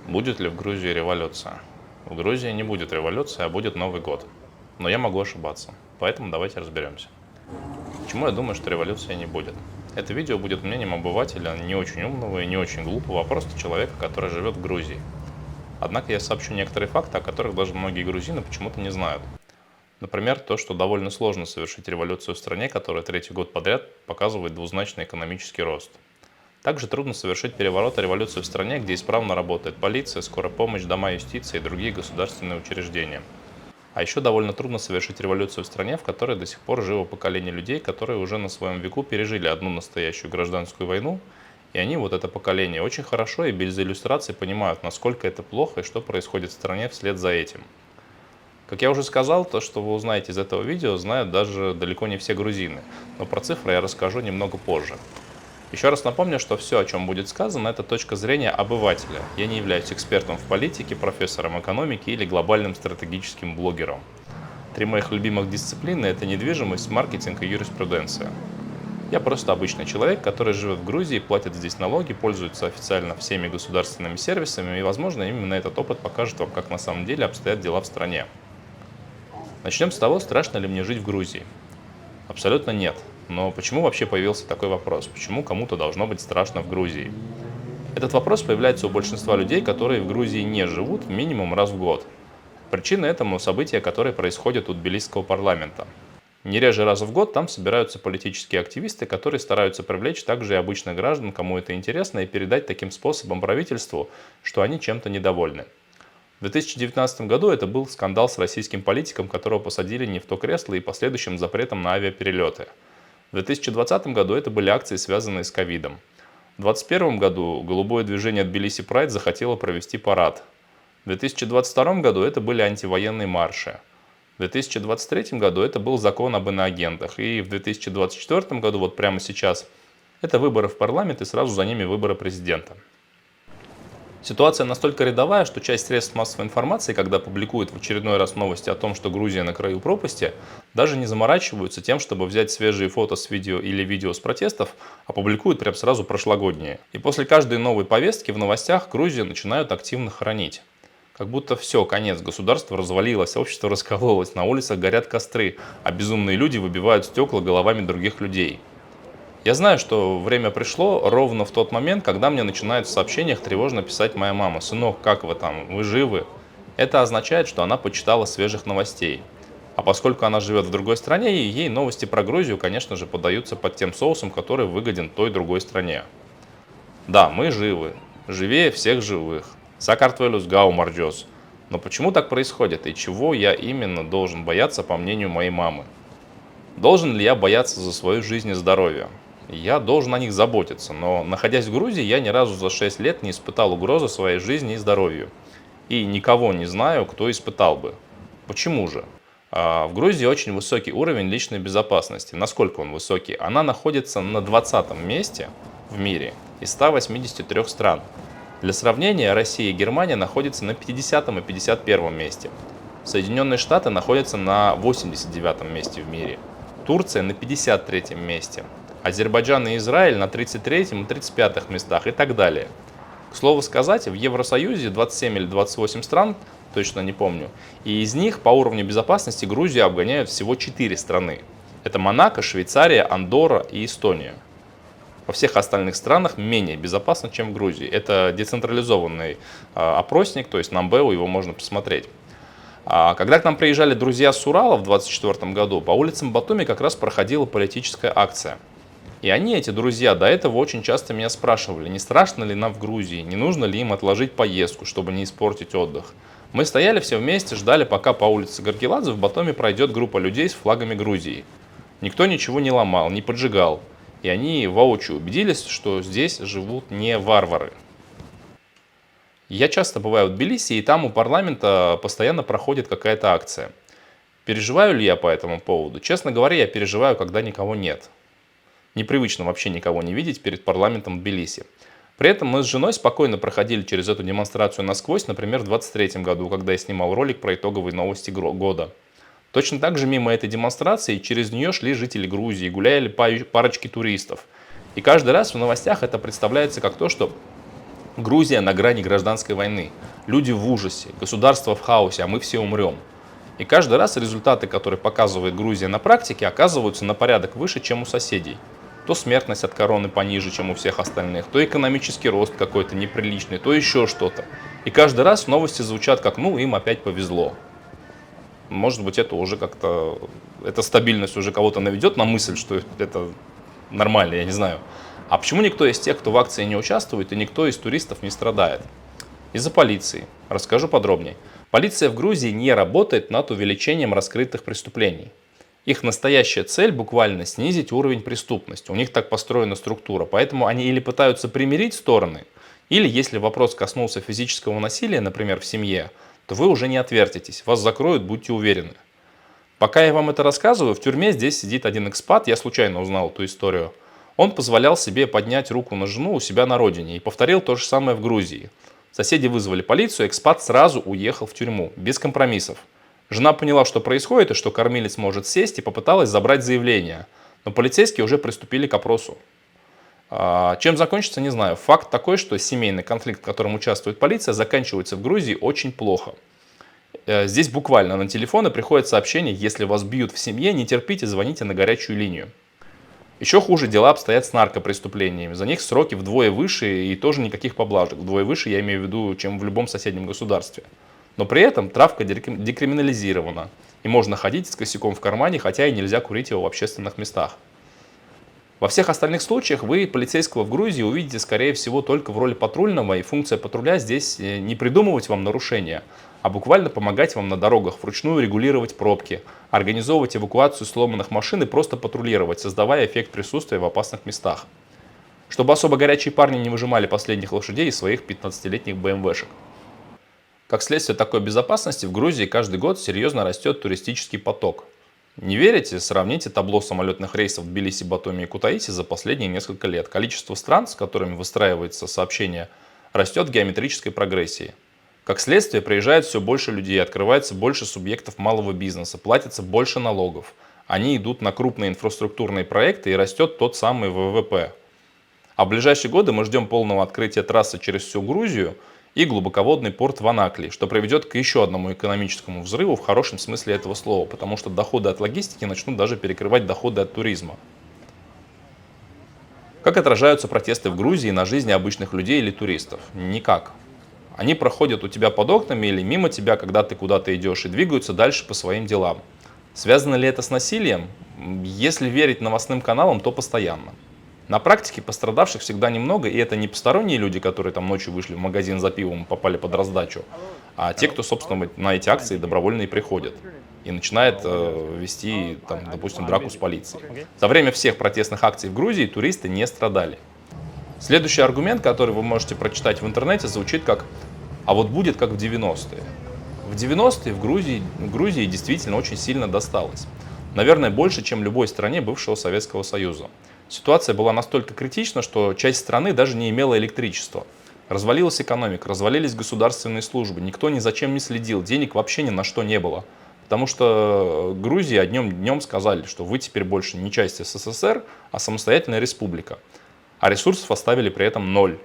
Будет ли в Грузии революция? В Грузии не будет революции, а будет Новый год. Но я могу ошибаться. Поэтому давайте разберемся. Почему я думаю, что революции не будет? Это видео будет мнением обывателя, не очень умного и не очень глупого, а просто человека, который живет в Грузии. Однако я сообщу некоторые факты, о которых даже многие грузины почему-то не знают. Например, то, что довольно сложно совершить революцию в стране, которая третий год подряд показывает двузначный экономический рост. Также трудно совершить переворот и революцию в стране, где исправно работает полиция, скорая помощь, дома юстиции и другие государственные учреждения. А еще довольно трудно совершить революцию в стране, в которой до сих пор живо поколение людей, которые уже на своем веку пережили одну настоящую гражданскую войну, и они, вот это поколение, очень хорошо и без иллюстраций понимают, насколько это плохо и что происходит в стране вслед за этим. Как я уже сказал, то, что вы узнаете из этого видео, знают даже далеко не все грузины, но про цифры я расскажу немного позже. Еще раз напомню, что все, о чем будет сказано, это точка зрения обывателя. Я не являюсь экспертом в политике, профессором экономики или глобальным стратегическим блогером. Три моих любимых дисциплины – это недвижимость, маркетинг и юриспруденция. Я просто обычный человек, который живет в Грузии, платит здесь налоги, пользуется официально всеми государственными сервисами, и, возможно, именно этот опыт покажет вам, как на самом деле обстоят дела в стране. Начнем с того, страшно ли мне жить в Грузии. Абсолютно нет. Но почему вообще появился такой вопрос? Почему кому-то должно быть страшно в Грузии? Этот вопрос появляется у большинства людей, которые в Грузии не живут минимум раз в год. Причина этому – события, которые происходят у тбилисского парламента. Не реже раза в год там собираются политические активисты, которые стараются привлечь также и обычных граждан, кому это интересно, и передать таким способом правительству, что они чем-то недовольны. В 2019 году это был скандал с российским политиком, которого посадили не в то кресло и последующим запретом на авиаперелеты. В 2020 году это были акции, связанные с ковидом. В 2021 году голубое движение Тбилиси Прайд захотело провести парад. В 2022 году это были антивоенные марши. В 2023 году это был закон об иноагентах. И в 2024 году, вот прямо сейчас, это выборы в парламент и сразу за ними выборы президента. Ситуация настолько рядовая, что часть средств массовой информации, когда публикуют в очередной раз новости о том, что Грузия на краю пропасти, даже не заморачиваются тем, чтобы взять свежие фото с видео или видео с протестов, а публикуют прям сразу прошлогодние. И после каждой новой повестки в новостях Грузию начинают активно хоронить. Как будто все, конец, государство развалилось, общество раскололось, на улицах горят костры, а безумные люди выбивают стекла головами других людей. Я знаю, что время пришло ровно в тот момент, когда мне начинает в сообщениях тревожно писать моя мама: «Сынок, как вы там? Вы живы?» Это означает, что она почитала свежих новостей. А поскольку она живет в другой стране, ей новости про Грузию, конечно же, подаются под тем соусом, который выгоден той другой стране. Да, мы живы. Живее всех живых. Сакартвелюс гаумарджос. Но почему так происходит и чего я именно должен бояться, по мнению моей мамы? Должен ли я бояться за свою жизнь и здоровье? Я должен о них заботиться, но находясь в Грузии, я ни разу за 6 лет не испытал угрозы своей жизни и здоровью. И никого не знаю, кто испытал бы. Почему же? В Грузии очень высокий уровень личной безопасности. Насколько он высокий? Она находится на 20-м месте в мире из 183 стран. Для сравнения, Россия и Германия находятся на 50-м и 51-м месте. Соединенные Штаты находятся на 89-м месте в мире. Турция на 53-м месте. Азербайджан и Израиль на 33-м и 35-х местах и так далее. К слову сказать, в Евросоюзе 27 или 28 стран, точно не помню, и из них по уровню безопасности Грузию обгоняют всего 4 страны. Это Монако, Швейцария, Андорра и Эстония. Во всех остальных странах менее безопасно, чем в Грузии. Это децентрализованный опросник, то есть Numbeo, его можно посмотреть. Когда к нам приезжали друзья с Урала в 2024 году, по улицам Батуми как раз проходила политическая акция. И они, эти друзья, до этого очень часто меня спрашивали, не страшно ли нам в Грузии, не нужно ли им отложить поездку, чтобы не испортить отдых. Мы стояли все вместе, ждали, пока по улице Горгеладзе в Батуми пройдет группа людей с флагами Грузии. Никто ничего не ломал, не поджигал. И они воочию убедились, что здесь живут не варвары. Я часто бываю в Тбилиси, и там у парламента постоянно проходит какая-то акция. Переживаю ли я по этому поводу? Честно говоря, я переживаю, когда никого нет. Непривычно вообще никого не видеть перед парламентом Тбилиси. При этом мы с женой спокойно проходили через эту демонстрацию насквозь, например, в 2023 году, когда я снимал ролик про итоговые новости года. Точно так же мимо этой демонстрации через нее шли жители Грузии, гуляли парочки туристов. И каждый раз в новостях это представляется как то, что Грузия на грани гражданской войны. Люди в ужасе, государство в хаосе, а мы все умрем. И каждый раз результаты, которые показывает Грузия на практике, оказываются на порядок выше, чем у соседей. То смертность от короны пониже, чем у всех остальных, то экономический рост какой-то неприличный, то еще что-то. И каждый раз новости звучат как «ну, им опять повезло». Может быть, это уже как-то, эта стабильность уже кого-то наведет на мысль, что это нормально, я не знаю. А почему никто из тех, кто в акции не участвует, и никто из туристов не страдает? Из-за полиции. Расскажу подробнее. Полиция в Грузии не работает над увеличением раскрытых преступлений. Их настоящая цель буквально снизить уровень преступности. У них так построена структура. Поэтому они или пытаются примирить стороны, или если вопрос коснулся физического насилия, например, в семье, то вы уже не отвертитесь. Вас закроют, будьте уверены. Пока я вам это рассказываю, в тюрьме здесь сидит один экспат. Я случайно узнал эту историю. Он позволял себе поднять руку на жену у себя на родине и повторил то же самое в Грузии. Соседи вызвали полицию, экспат сразу уехал в тюрьму, без компромиссов. Жена поняла, что происходит, и что кормилец может сесть, и попыталась забрать заявление. Но полицейские уже приступили к опросу. Чем закончится, не знаю. Факт такой, что семейный конфликт, в котором участвует полиция, заканчивается в Грузии очень плохо. Здесь буквально на телефоны приходит сообщение: если вас бьют в семье, не терпите, звоните на горячую линию. Еще хуже дела обстоят с наркопреступлениями. За них сроки вдвое выше и тоже никаких поблажек. Вдвое выше я имею в виду, чем в любом соседнем государстве. Но при этом травка декриминализирована. И можно ходить с косяком в кармане, хотя и нельзя курить его в общественных местах. Во всех остальных случаях вы полицейского в Грузии увидите, скорее всего, только в роли патрульного, и функция патруля здесь не придумывать вам нарушения, а буквально помогать вам на дорогах, вручную регулировать пробки, организовывать эвакуацию сломанных машин и просто патрулировать, создавая эффект присутствия в опасных местах. Чтобы особо горячие парни не выжимали последних лошадей из своих 15-летних БМВшек. Как следствие такой безопасности в Грузии каждый год серьезно растет туристический поток. Не верите? Сравните табло самолетных рейсов в Тбилиси, Батуми и Кутаиси за последние несколько лет. Количество стран, с которыми выстраивается сообщение, растет в геометрической прогрессии. Как следствие, приезжает все больше людей, открывается больше субъектов малого бизнеса, платится больше налогов. Они идут на крупные инфраструктурные проекты и растет тот самый ВВП. А в ближайшие годы мы ждем полного открытия трассы через всю Грузию и глубоководный порт в Анаклии, что приведет к еще одному экономическому взрыву в хорошем смысле этого слова, потому что доходы от логистики начнут даже перекрывать доходы от туризма. Как отражаются протесты в Грузии на жизни обычных людей или туристов? Никак. Они проходят у тебя под окнами или мимо тебя, когда ты куда-то идешь, и двигаются дальше по своим делам. Связано ли это с насилием? Если верить новостным каналам, то постоянно. На практике пострадавших всегда немного, и это не посторонние люди, которые там ночью вышли в магазин за пивом и попали под раздачу, а те, кто, собственно, на эти акции добровольно и приходят и начинает вести, там, допустим, драку с полицией. За время всех протестных акций в Грузии туристы не страдали. Следующий аргумент, который вы можете прочитать в интернете, звучит как «а вот будет как в 90-е». В 90-е в Грузии действительно очень сильно досталось. Наверное, больше, чем любой стране бывшего Советского Союза. Ситуация была настолько критична, что часть страны даже не имела электричества. Развалилась экономика, развалились государственные службы, никто ни за чем не следил, денег вообще ни на что не было. Потому что Грузии одним днем сказали, что вы теперь больше не часть СССР, а самостоятельная республика. А ресурсов оставили при этом ноль.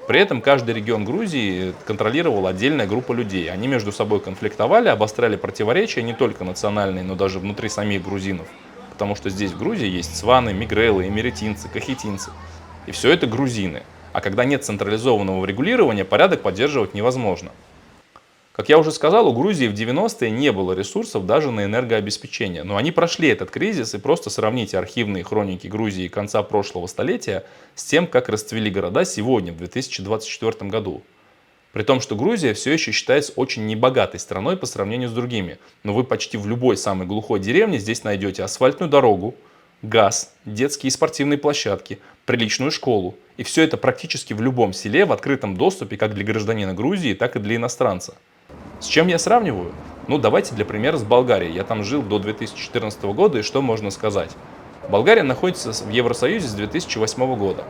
При этом каждый регион Грузии контролировала отдельная группа людей. Они между собой конфликтовали, обостряли противоречия не только национальные, но даже внутри самих грузинов. Потому что здесь в Грузии есть сваны, мигрелы, эмеретинцы, кахетинцы. И все это грузины. А когда нет централизованного регулирования, порядок поддерживать невозможно. Как я уже сказал, у Грузии в 90-е не было ресурсов даже на энергообеспечение. Но они прошли этот кризис, и просто сравните архивные хроники Грузии конца прошлого столетия с тем, как расцвели города сегодня, в 2024 году. При том, что Грузия все еще считается очень небогатой страной по сравнению с другими. Но вы почти в любой самой глухой деревне здесь найдете асфальтную дорогу, газ, детские и спортивные площадки, приличную школу. И все это практически в любом селе в открытом доступе как для гражданина Грузии, так и для иностранца. С чем я сравниваю? Ну, давайте для примера с Болгарией. Я там жил до 2014 года, и что можно сказать? Болгария находится в Евросоюзе с 2008 года.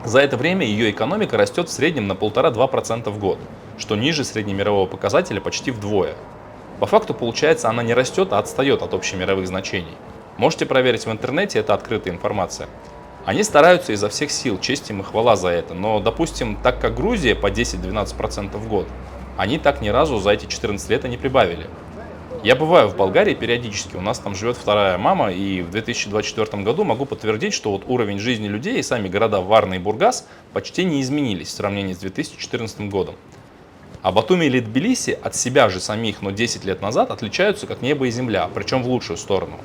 За это время ее экономика растет в среднем на 1,5–2% в год, что ниже среднемирового показателя почти вдвое. По факту получается, она не растет, а отстает от общемировых значений. Можете проверить в интернете, это открытая информация. Они стараются изо всех сил, честь им и хвала за это. Но, допустим, так как Грузия по 10-12% в год, они так ни разу за эти 14 лет и не прибавили. Я бываю в Болгарии периодически, у нас там живет вторая мама, и в 2024 году могу подтвердить, что вот уровень жизни людей и сами города Варна и Бургас почти не изменились в сравнении с 2014 годом. А Батуми или Тбилиси от себя же самих, но 10 лет назад, отличаются как небо и земля, причем в лучшую сторону.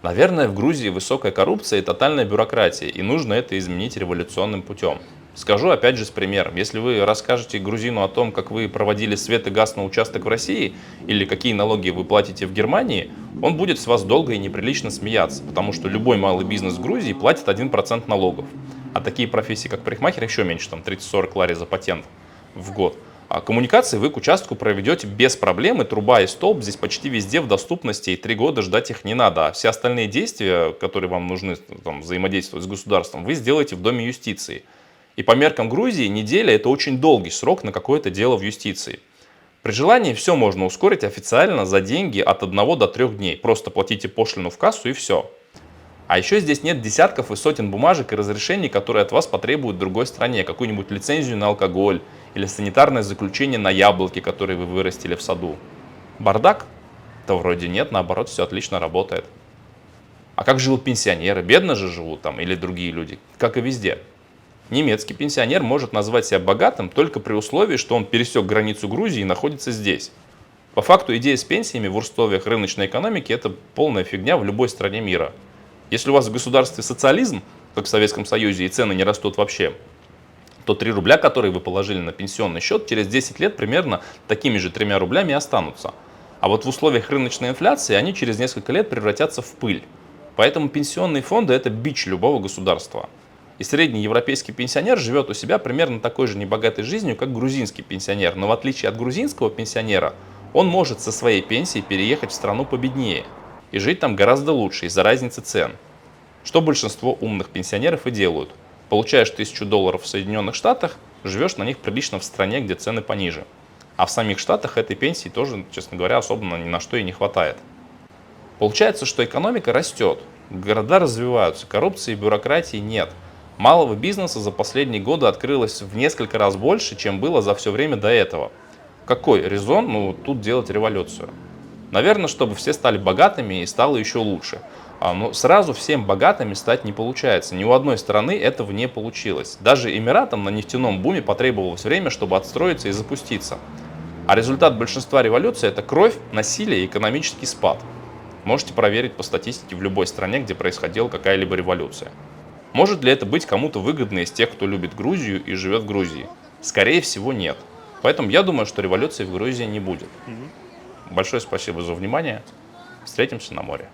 Наверное, в Грузии высокая коррупция и тотальная бюрократия, и нужно это изменить революционным путем. Скажу опять же с примером. Если вы расскажете грузину о том, как вы проводили свет и газ на участок в России, или какие налоги вы платите в Германии, он будет с вас долго и неприлично смеяться, потому что любой малый бизнес в Грузии платит 1% налогов. А такие профессии, как парикмахер, еще меньше, там 30-40 лари за патент в год. А коммуникации вы к участку проведете без проблем, и труба и столб здесь почти везде в доступности, и 3 года ждать их не надо. А все остальные действия, которые вам нужны там, взаимодействовать с государством, вы сделаете в Доме юстиции. И по меркам Грузии неделя – это очень долгий срок на какое-то дело в юстиции. При желании все можно ускорить официально за деньги от 1 до 3 дней. Просто платите пошлину в кассу и все. А еще здесь нет десятков и сотен бумажек и разрешений, которые от вас потребуют в другой стране. Какую-нибудь лицензию на алкоголь или санитарное заключение на яблоки, которые вы вырастили в саду. Бардак? Да вроде нет, наоборот, все отлично работает. А как живут пенсионеры? Бедно же живут там или другие люди? Как и везде. Немецкий пенсионер может назвать себя богатым только при условии, что он пересек границу Грузии и находится здесь. По факту идея с пенсиями в условиях рыночной экономики – это полная фигня в любой стране мира. Если у вас в государстве социализм, как в Советском Союзе, и цены не растут вообще, то 3 рубля, которые вы положили на пенсионный счет, через 10 лет примерно такими же 3 рублями останутся. А вот в условиях рыночной инфляции они через несколько лет превратятся в пыль. Поэтому пенсионные фонды – это бич любого государства. И средний европейский пенсионер живет у себя примерно такой же небогатой жизнью, как грузинский пенсионер. Но в отличие от грузинского пенсионера, он может со своей пенсии переехать в страну победнее и жить там гораздо лучше из-за разницы цен. Что большинство умных пенсионеров и делают. Получаешь $1000 в Соединенных Штатах, живешь на них прилично в стране, где цены пониже. А в самих Штатах этой пенсии тоже, честно говоря, особо ни на что и не хватает. Получается, что экономика растет, города развиваются, коррупции и бюрократии нет. Малого бизнеса за последние годы открылось в несколько раз больше, чем было за все время до этого. Какой резон тут делать революцию? Наверное, чтобы все стали богатыми и стало еще лучше. Но сразу всем богатыми стать не получается. Ни у одной страны этого не получилось. Даже Эмиратам на нефтяном буме потребовалось время, чтобы отстроиться и запуститься. А результат большинства революций – это кровь, насилие и экономический спад. Можете проверить по статистике в любой стране, где происходила какая-либо революция. Может ли это быть кому-то выгодно из тех, кто любит Грузию и живет в Грузии? Скорее всего, нет. Поэтому я думаю, что революции в Грузии не будет. Большое спасибо за внимание. Встретимся на море.